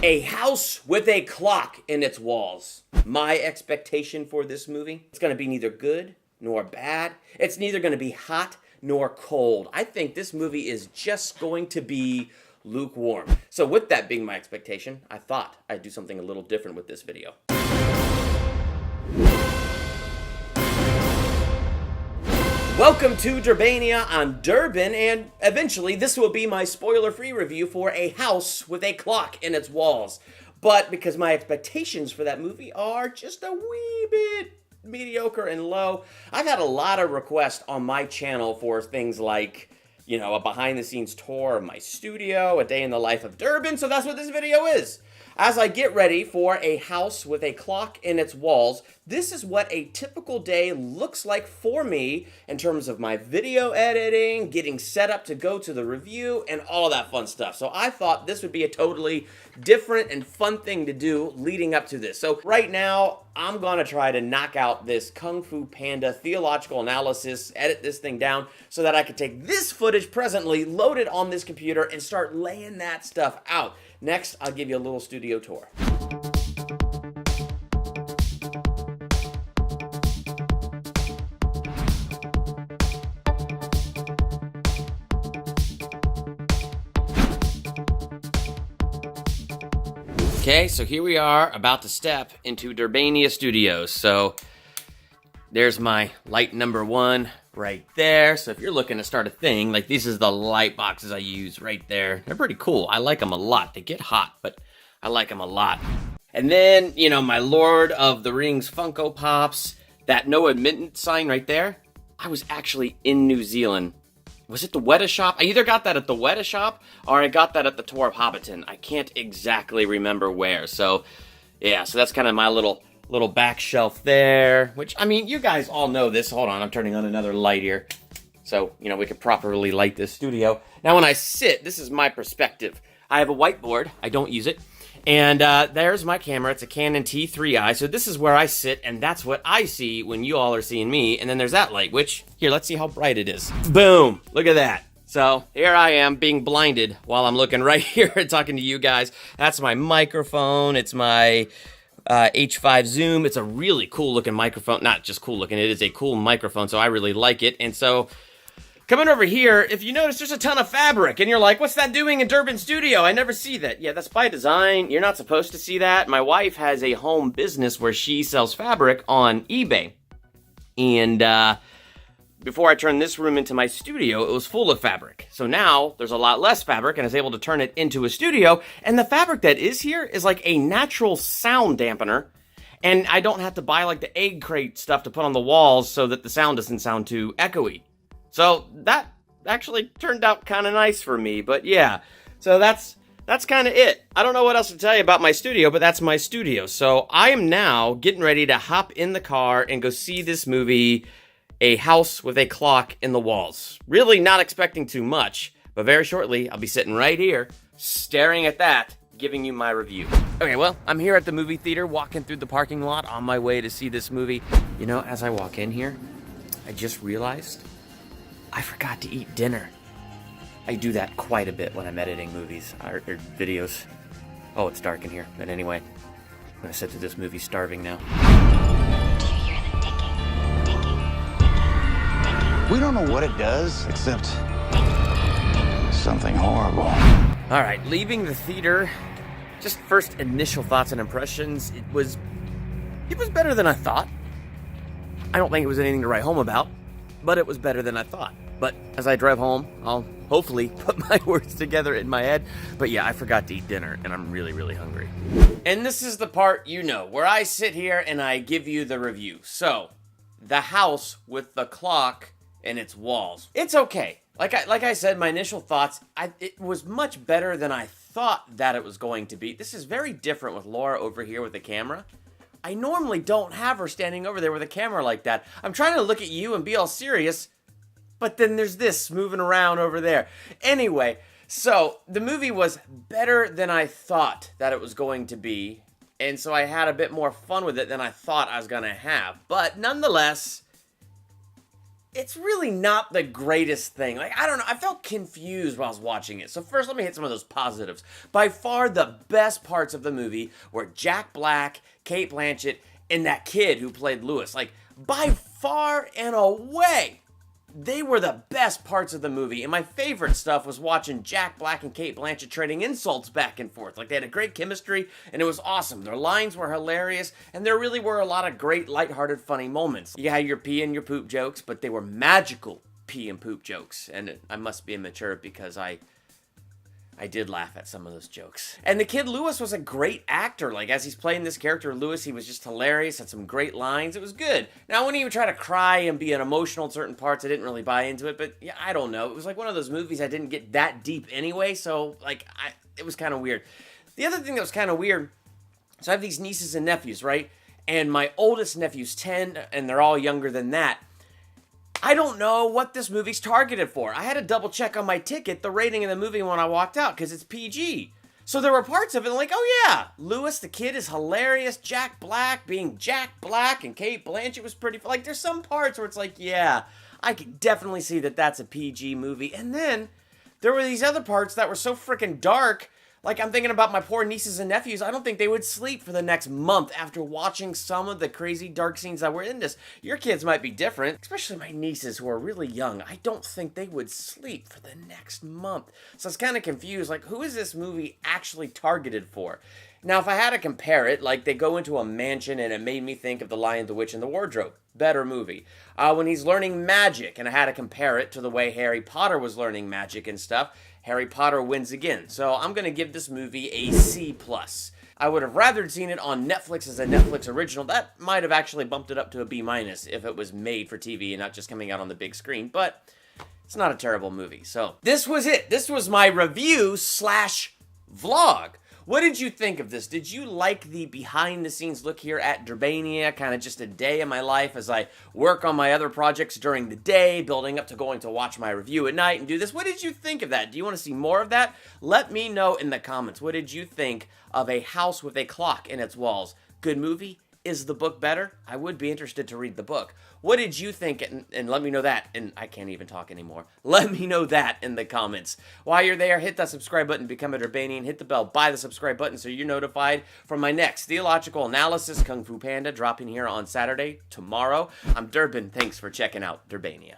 A house with a clock in its walls. My expectation for this movie, it's going to be neither good nor bad. It's neither going to be hot nor cold. I think this movie is just going to be lukewarm. So with that being my expectation, I thought I'd do something a little different with this video. Welcome to Durbania. I'm Durbin, and eventually this will be my spoiler-free review for A House with a Clock in Its Walls. But because my expectations for that movie are just a wee bit mediocre and low, I've had a lot of requests on my channel for things like, you know, a behind-the-scenes tour of my studio, a day in the life of Durbin, so that's what this video is. As I get ready for A House with a Clock in Its Walls, this is what a typical day looks like for me in terms of my video editing, getting set up to go to the review, and all of that fun stuff. So I thought this would be a totally different and fun thing to do leading up to this. So right now, I'm gonna try to knock out this Kung Fu Panda theological analysis, edit this thing down so that I can take this footage presently, load it on this computer, and start laying that stuff out. Next, I'll give you a little studio tour. Okay, so here we are about to step into Durbania Studios. So there's my light number one right there. So if you're looking to start a thing, like these is the light boxes I use right there. They're pretty cool. I like them a lot. They get hot, but I like them a lot. And then, you know, my Lord of the Rings Funko Pops, that no admittance sign right there. I was actually in New Zealand. Was it the Weta Shop? I either got that at the Weta Shop or I got that at the Tour of Hobbiton. I can't exactly remember where. So, yeah, so that's kind of my little back shelf there, which, I mean, you guys all know this. Hold on, I'm turning on another light here. So, you know, we can properly light this studio. Now, when I sit, this is my perspective. I have a whiteboard. I don't use it. And there's my camera. It's a Canon T3i. So this is where I sit, and that's what I see when you all are seeing me. And then there's that light, which, here, let's see how bright it is. Boom! Look at that. So here I am being blinded while I'm looking right here and talking to you guys. That's my microphone. It's my H5 Zoom. It's a really cool looking microphone. Not just cool looking, it is a cool microphone, so I really like it. And so coming over here, if you notice, there's a ton of fabric, and you're like, what's that doing in Durbin Studio? I never see that. Yeah, that's by design. You're not supposed to see that. My wife has a home business where she sells fabric on eBay. And before I turned this room into my studio, it was full of fabric. So now there's a lot less fabric, and I was able to turn it into a studio. And the fabric that is here is like a natural sound dampener. And I don't have to buy like the egg crate stuff to put on the walls so that the sound doesn't sound too echoey. So that actually turned out kind of nice for me. But yeah, so that's kind of it. I don't know what else to tell you about my studio, but that's my studio. So I am now getting ready to hop in the car and go see this movie, A House with a Clock in the Walls. Really not expecting too much, but very shortly I'll be sitting right here, staring at that, giving you my review. Okay, well, I'm here at the movie theater, walking through the parking lot on my way to see this movie. You know, as I walk in here, I just realized I forgot to eat dinner. I do that quite a bit when I'm editing movies or videos. Oh, it's dark in here. But anyway, I'm gonna sit through this movie starving now. Do you hear the ticking? We don't know what it does, except something horrible. All right, leaving the theater. Just first initial thoughts and impressions. It was better than I thought. I don't think it was anything to write home about, but it was better than I thought. But as I drive home, I'll hopefully put my words together in my head. But yeah, I forgot to eat dinner, and I'm really, really hungry. And this is the part, you know, where I sit here and I give you the review. So, The House with the Clock in Its Walls. It's okay. Like I said, my initial thoughts, it was much better than I thought that it was going to be. This is very different with Laura over here with the camera. I normally don't have her standing over there with a camera like that. I'm trying to look at you and be all serious, but then there's this moving around over there. Anyway, so the movie was better than I thought that it was going to be. And so I had a bit more fun with it than I thought I was going to have. But nonetheless, it's really not the greatest thing. Like, I don't know, I felt confused while I was watching it. So first, let me hit some of those positives. By far, the best parts of the movie were Jack Black, Cate Blanchett, and that kid who played Lewis. Like, by far and away, they were the best parts of the movie. And my favorite stuff was watching Jack Black and Cate Blanchett trading insults back and forth. Like, they had a great chemistry, and it was awesome. Their lines were hilarious, and there really were a lot of great, lighthearted, funny moments. You had your pee and your poop jokes, but they were magical pee and poop jokes. And I must be immature because I did laugh at some of those jokes. And the kid Lewis was a great actor. Like, as he's playing this character, Lewis, he was just hilarious, had some great lines. It was good. Now, when he would try to cry and be emotional in certain parts, I didn't really buy into it, but yeah, I don't know. It was like one of those movies I didn't get that deep anyway, so, like, it was kind of weird. The other thing that was kind of weird, so I have these nieces and nephews, right? And my oldest nephew's 10, and they're all younger than that. I don't know what this movie's targeted for. I had to double check on my ticket the rating of the movie when I walked out because it's PG. So there were parts of it like, oh yeah, Lewis the kid is hilarious. Jack Black being Jack Black and Cate Blanchett was pretty. Like, there's some parts where it's like, yeah, I could definitely see that that's a PG movie. And then there were these other parts that were so freaking dark. Like, I'm thinking about my poor nieces and nephews. I don't think they would sleep for the next month after watching some of the crazy dark scenes that were in this. Your kids might be different, especially my nieces who are really young. I don't think they would sleep for the next month. So I was kind of confused, like, who is this movie actually targeted for? Now, if I had to compare it, like, they go into a mansion and it made me think of The Lion, the Witch, and the Wardrobe. Better movie. When he's learning magic, and I had to compare it to the way Harry Potter was learning magic and stuff, Harry Potter wins again. So I'm going to give this movie a C+. I would have rather seen it on Netflix as a Netflix original. That might have actually bumped it up to a B- if it was made for TV and not just coming out on the big screen, but it's not a terrible movie. So this was it. This was my review / vlog. What did you think of this? Did you like the behind-the-scenes look here at Durbania? Kind of just a day in my life as I work on my other projects during the day, building up to going to watch my review at night and do this. What did you think of that? Do you want to see more of that? Let me know in the comments. What did you think of A House with a Clock in Its Walls? Good movie? Is the book better? I would be interested to read the book. What did you think? And let me know that. And I can't even talk anymore. Let me know that in the comments. While you're there, hit that subscribe button, become a Durbanian, hit the bell by the subscribe button so you're notified from my next theological analysis, Kung Fu Panda, dropping here on Saturday, tomorrow. I'm Durbin. Thanks for checking out Durbania.